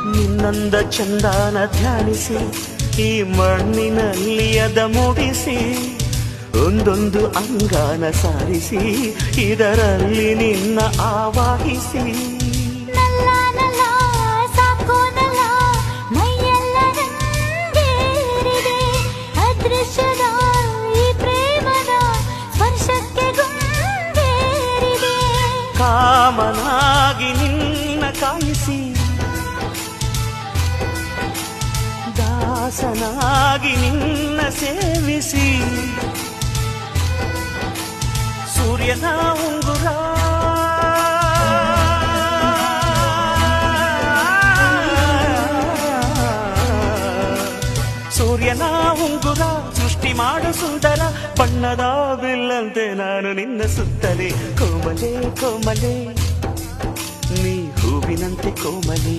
ನಿನ್ನಂದ ಚಂದಾನ ಧ್ಯಾನಿಸಿ ಈ ಮಣ್ಣಿನಲ್ಲಿ ಅದ ಮೂಡಿಸಿ ಒಂದೊಂದು ಅಂಗಾನ ಸಾರಿಸಿ ಇದರಲ್ಲಿ ನಿನ್ನ ಆವಾಹಿಸಿ ಕಾಮನಾಗಿ ನಿನ್ನ ಕಾಯಿಸಿ ದಾಸನಾಗಿ ನಿನ್ನ ಸೇವಿಸಿ ಸೂರ್ಯನ ಉಂಗುರ ಸೂರ್ಯನ ಉಂಗುರ ಸೃಷ್ಟಿ ಮಾಡು ಸುಂದರ ಬಣ್ಣದ ಬಿಲ್ಲಂತೆ ನಾನು ನಿನ್ನ ಸುತ್ತಲೇ ಕೋಮಲೆ ಕೋಮಲೆ ನೀ ಹೂವಿನಂತೆ ಕೋಮಲೆ